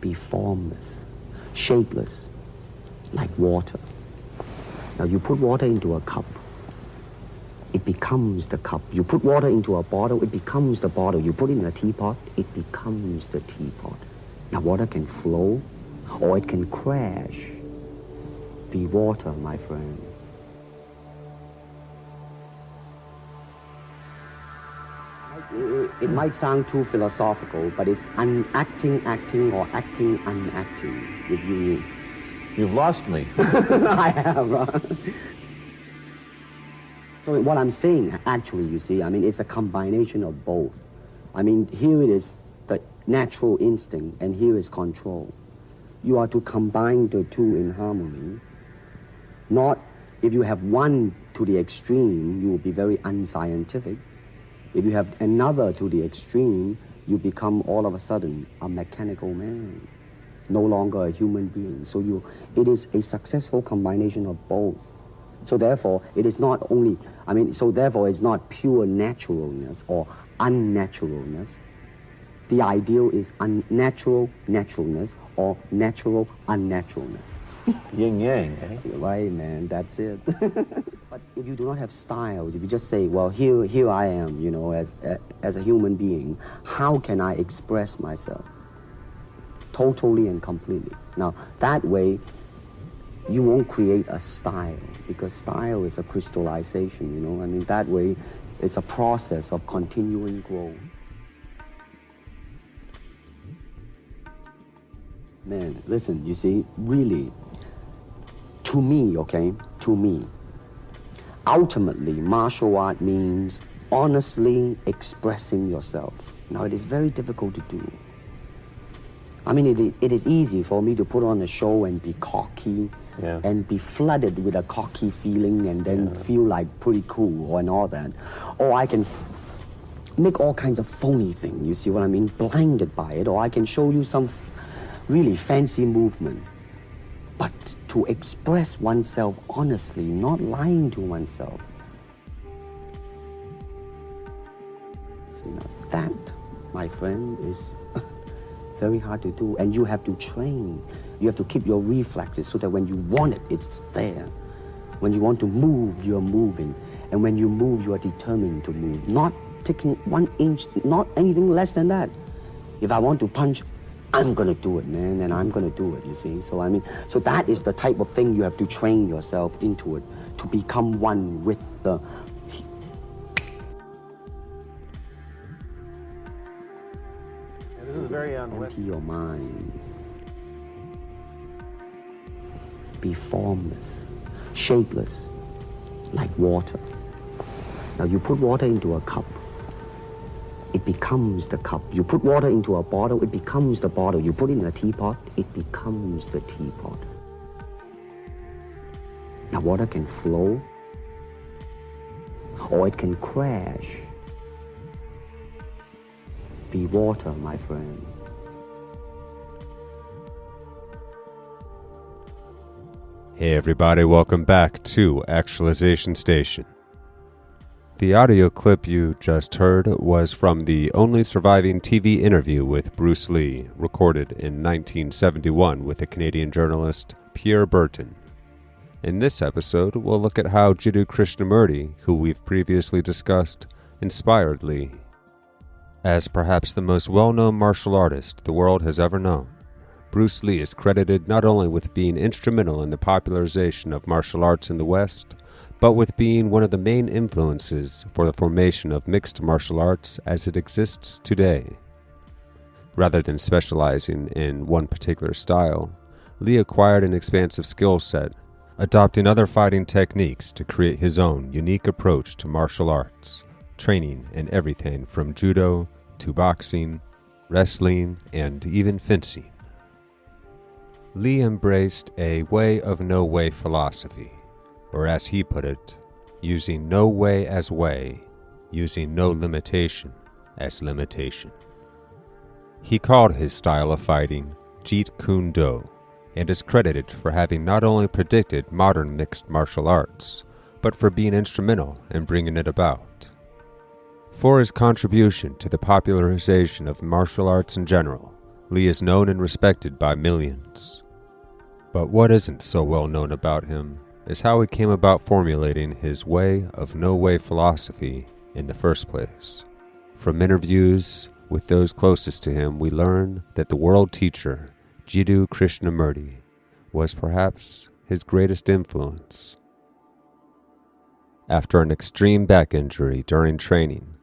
be formless, shapeless, like water. Now you put water into a cup, it becomes the cup. You put water into a bottle, it becomes the bottle. You put it in a teapot, it becomes the teapot. Now water can flow or it can crash. Be water, my friend. It might sound too philosophical, but it's unacting, acting, or acting, unacting. If you... You've lost me. I have. So what I'm saying, actually, you see, I mean, it's a combination of both. I mean, here it is the natural instinct, and here is control. You are to combine the two in harmony. Not, if you have one to the extreme, you will be very unscientific. If you have another to the extreme, you become all of a sudden a mechanical man, no longer a human being. So it is a successful combination of both. So therefore, it is not only, therefore it's not pure naturalness or unnaturalness. The ideal is unnatural naturalness or natural unnaturalness. Yin yang, eh? Right, man, that's it. But if you do not have styles, if you just say, well, here I am, you know, as a human being, how can I express myself? Totally and completely. Now, that way, you won't create a style, because style is a crystallization, you know. I mean, that way, it's a process of continuing growth. Man, listen, you see, really, to me, ultimately, martial art means honestly expressing yourself. Now, it is very difficult to do. I mean, it is easy for me to put on a show and be cocky, and be flooded with a cocky feeling and then feel like pretty cool and all that. Or I can make all kinds of phony things, you see what I mean, blinded by it. Or I can show you some really fancy movement. But to express oneself honestly, not lying to oneself, see, now that, my friend, is very hard to do. And you have to train. You have to keep your reflexes so that when you want it, it's there. When you want to move, you're moving. And when you move, you are determined to move. Not taking 1 inch, not anything less than that. If I want to punch, I'm gonna do it, man, and I'm gonna do it, you see. So I mean, so that is the type of thing you have to train yourself into it, to become one with the... This is very empty your mind. Be formless, shapeless, like water. Now you put water into a cup, it becomes the cup. You put water into a bottle, it becomes the bottle. You put it in a teapot, it becomes the teapot. Now water can flow, or it can crash. Be water, my friend. Hey everybody, welcome back to Actualization Station. The audio clip you just heard was from the only surviving TV interview with Bruce Lee, recorded in 1971 with the Canadian journalist Pierre Berton. In this episode, we'll look at how Jiddu Krishnamurti, who we've previously discussed, inspired Lee. As perhaps the most well-known martial artist the world has ever known, Bruce Lee is credited not only with being instrumental in the popularization of martial arts in the West, but with being one of the main influences for the formation of mixed martial arts as it exists today. Rather than specializing in one particular style, Lee acquired an expansive skill set, adopting other fighting techniques to create his own unique approach to martial arts, training in everything from judo to boxing, wrestling, and even fencing. Lee embraced a way of no way philosophy, or as he put it, using no way as way, using no limitation as limitation. He called his style of fighting Jeet Kune Do, and is credited for having not only predicted modern mixed martial arts, but for being instrumental in bringing it about. For his contribution to the popularization of martial arts in general, Lee is known and respected by millions. But what isn't so well known about him is how he came about formulating his way of no-way philosophy in the first place. From interviews with those closest to him, we learn that the world teacher, Jiddu Krishnamurti, was perhaps his greatest influence. After an extreme back injury during training,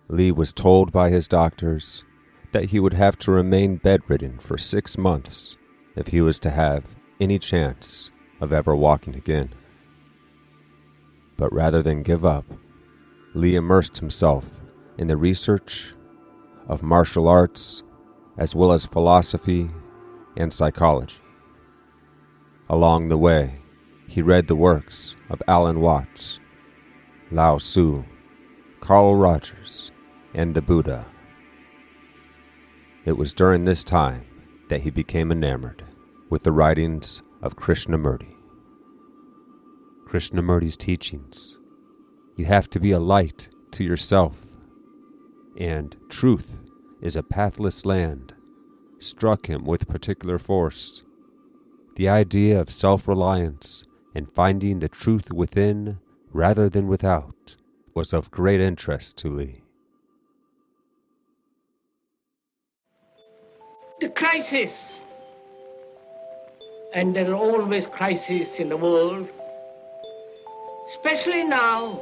Lee was told by his doctors that he would have to remain bedridden for 6 months if he was to have any chance of ever walking again. But rather than give up, Lee immersed himself in the research of martial arts as well as philosophy and psychology. Along the way, he read the works of Alan Watts, Lao Tzu, Carl Rogers, and the Buddha. It was during this time that he became enamored with the writings of Krishnamurti. Krishnamurti's teachings. You have to be a light to yourself, and truth is a pathless land, struck him with particular force. The idea of self-reliance and finding the truth within rather than without was of great interest to Lee. The crisis, and there are always crises in the world, especially now,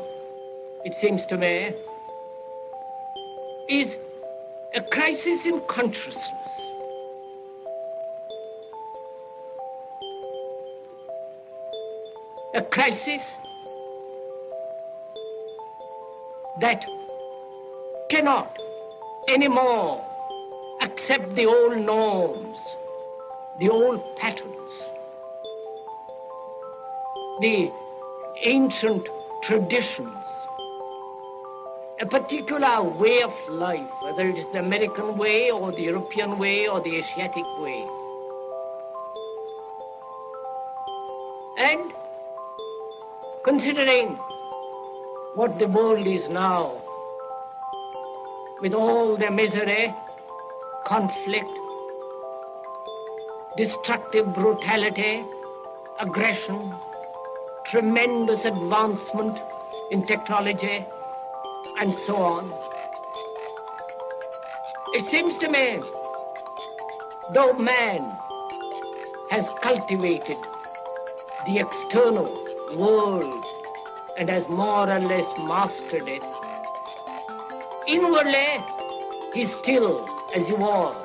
it seems to me, is a crisis in consciousness. A crisis that cannot anymore accept the old norms, the old patterns, the ancient traditions, a particular way of life, whether it is the American way or the European way or the Asiatic way. And considering what the world is now, with all the misery, conflict, destructive brutality, aggression, tremendous advancement in technology, and so on. It seems to me, though man has cultivated the external world and has more or less mastered it, inwardly he's still as he was.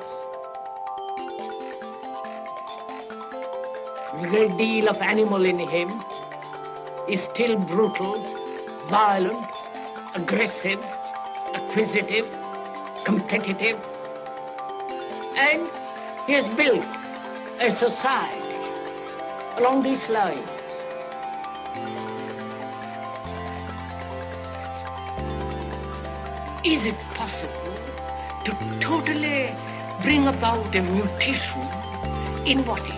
A great deal of animal in him is still brutal, violent, aggressive, acquisitive, competitive, and he has built a society along these lines. Is it possible to totally bring about a mutation in what is?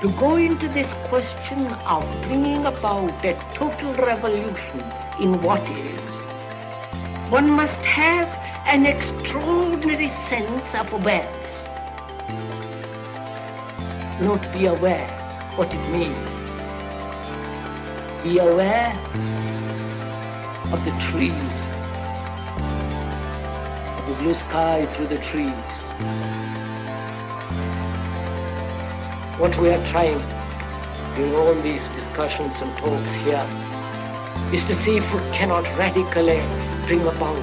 To go into this question of bringing about a total revolution in what is, one must have an extraordinary sense of awareness. Not be aware what it means. Be aware of the trees, of the blue sky through the trees. What we are trying in all these discussions and talks here is to see if we cannot radically bring about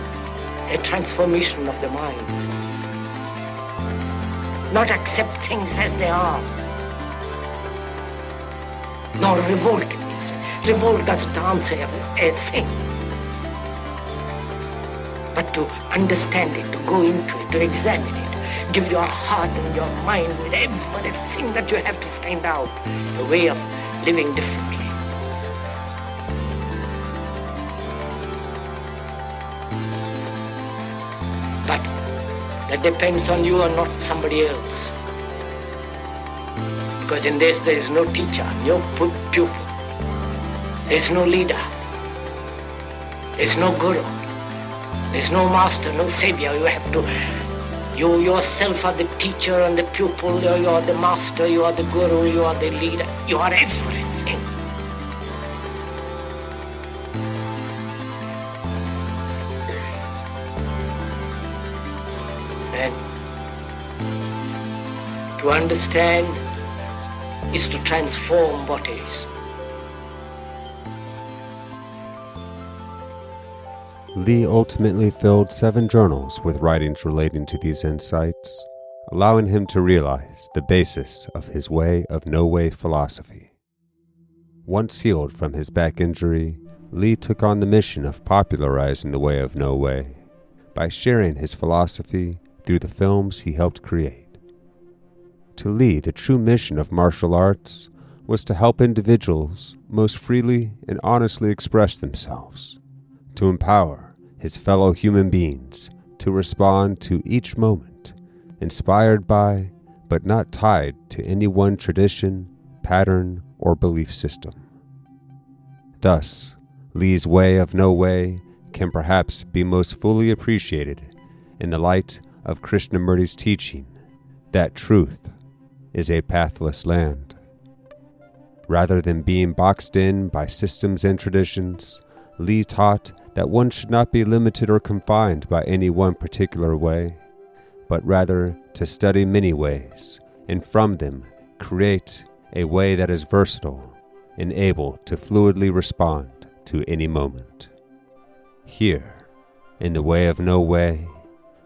a transformation of the mind. Not accept things as they are, nor revolt against. Revolt doesn't answer everything. But to understand it, to go into it, to examine it, give your heart and your mind with everything that you have to find out, a way of living differently. But that depends on you and not somebody else. Because in this there is no teacher, no pupil, there is no leader, there is no guru. There's no master, no savior. You yourself are the teacher and the pupil. You are the master, you are the guru, you are the leader. You are everything. And to understand is to transform what is. Lee ultimately filled 7 journals with writings relating to these insights, allowing him to realize the basis of his way of no-way philosophy. Once healed from his back injury, Lee took on the mission of popularizing the way of no-way by sharing his philosophy through the films he helped create. To Lee, the true mission of martial arts was to help individuals most freely and honestly express themselves, to empower his fellow human beings to respond to each moment, inspired by, but not tied to any one tradition, pattern, or belief system. Thus, Lee's way of no way can perhaps be most fully appreciated in the light of Krishnamurti's teaching that truth is a pathless land. Rather than being boxed in by systems and traditions, Lee taught that one should not be limited or confined by any one particular way, but rather to study many ways, and from them create a way that is versatile and able to fluidly respond to any moment. Here, in the way of no way,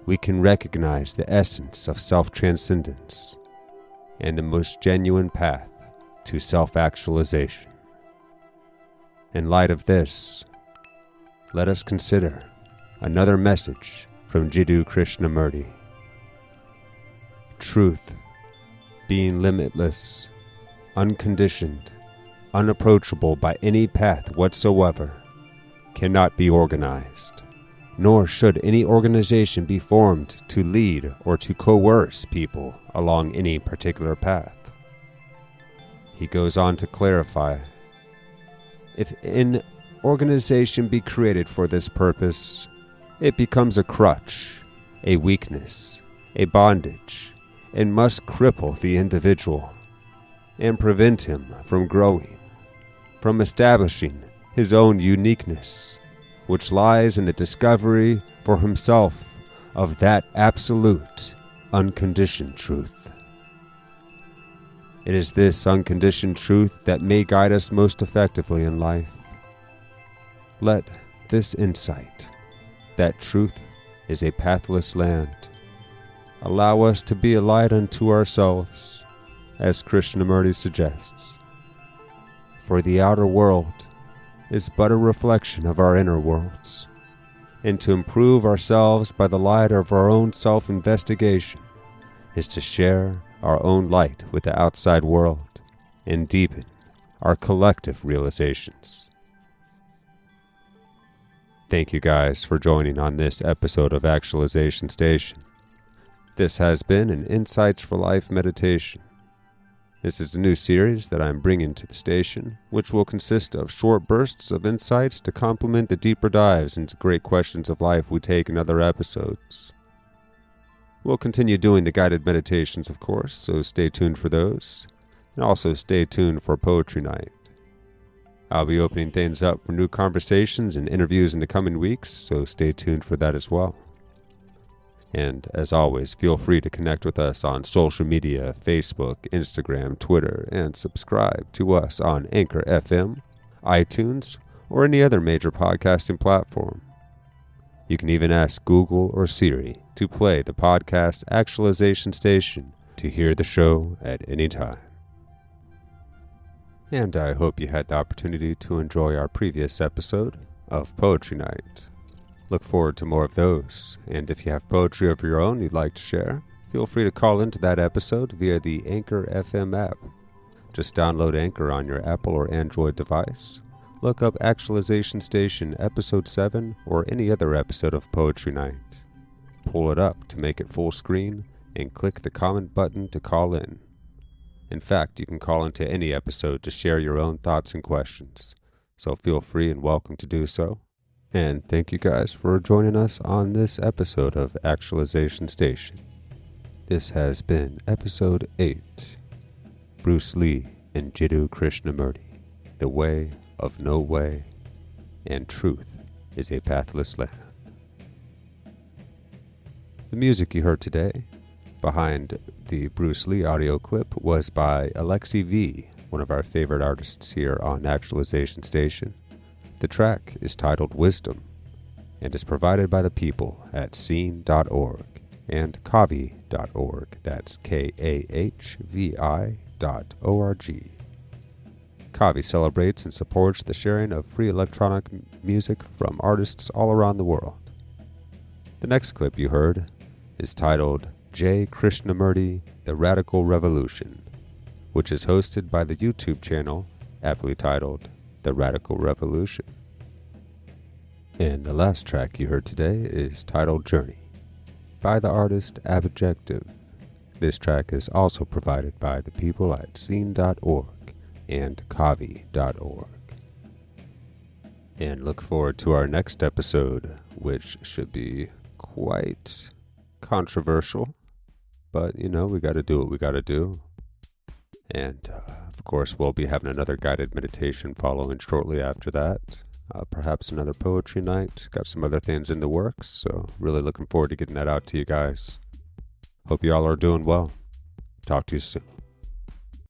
we can recognize the essence of self-transcendence and the most genuine path to self-actualization. In light of this, let us consider another message from Jiddu Krishnamurti. Truth, being limitless, unconditioned, unapproachable by any path whatsoever, cannot be organized, nor should any organization be formed to lead or to coerce people along any particular path. He goes on to clarify, if an organization be created for this purpose, it becomes a crutch, a weakness, a bondage, and must cripple the individual and prevent him from growing, from establishing his own uniqueness, which lies in the discovery for himself of that absolute, unconditioned truth. It is this unconditioned truth that may guide us most effectively in life. Let this insight, that truth is a pathless land, allow us to be a light unto ourselves, as Krishnamurti suggests. For the outer world is but a reflection of our inner worlds, and to improve ourselves by the light of our own self-investigation is to share our own light with the outside world and deepen our collective realizations. Thank you guys for joining on this episode of Actualization Station. This has been an Insights for Life meditation. This is a new series that I'm bringing to the station, which will consist of short bursts of insights to complement the deeper dives into great questions of life we take in other episodes. We'll continue doing the guided meditations, of course, so stay tuned for those, and also stay tuned for Poetry Night. I'll be opening things up for new conversations and interviews in the coming weeks, so stay tuned for that as well. And as always, feel free to connect with us on social media, Facebook, Instagram, Twitter, and subscribe to us on Anchor FM, iTunes, or any other major podcasting platform. You can even ask Google or Siri to play the podcast Actualization Station to hear the show at any time. And I hope you had the opportunity to enjoy our previous episode of Poetry Night. Look forward to more of those, and if you have poetry of your own you'd like to share, feel free to call into that episode via the Anchor FM app. Just download Anchor on your Apple or Android device, look up Actualization Station Episode 7 or any other episode of Poetry Night. Pull it up to make it full screen, and click the comment button to call in. In fact, you can call into any episode to share your own thoughts and questions, so feel free and welcome to do so. And thank you guys for joining us on this episode of Actualization Station. This has been episode 8, Bruce Lee and Jiddu Krishnamurti, The Way of No Way, and Truth is a Pathless Land. The music you heard today, behind the Bruce Lee audio clip, was by Alexi V, one of our favorite artists here on Actualization Station. The track is titled Wisdom and is provided by the people at scene.org and kavi.org. That's KAHVI.org. Kavi celebrates and supports the sharing of free electronic music from artists all around the world. The next clip you heard is titled J. Krishnamurti, The Radical Revolution, which is hosted by the YouTube channel aptly titled The Radical Revolution. And the last track you heard today is titled Journey by the artist Abjective. This track is also provided by the people at scene.org and kavi.org. And look forward to our next episode, which should be quite controversial. But, we got to do what we got to do. And, of course, we'll be having another guided meditation following shortly after that. Perhaps another poetry night. Got some other things in the works, so really looking forward to getting that out to you guys. Hope you all are doing well. Talk to you soon.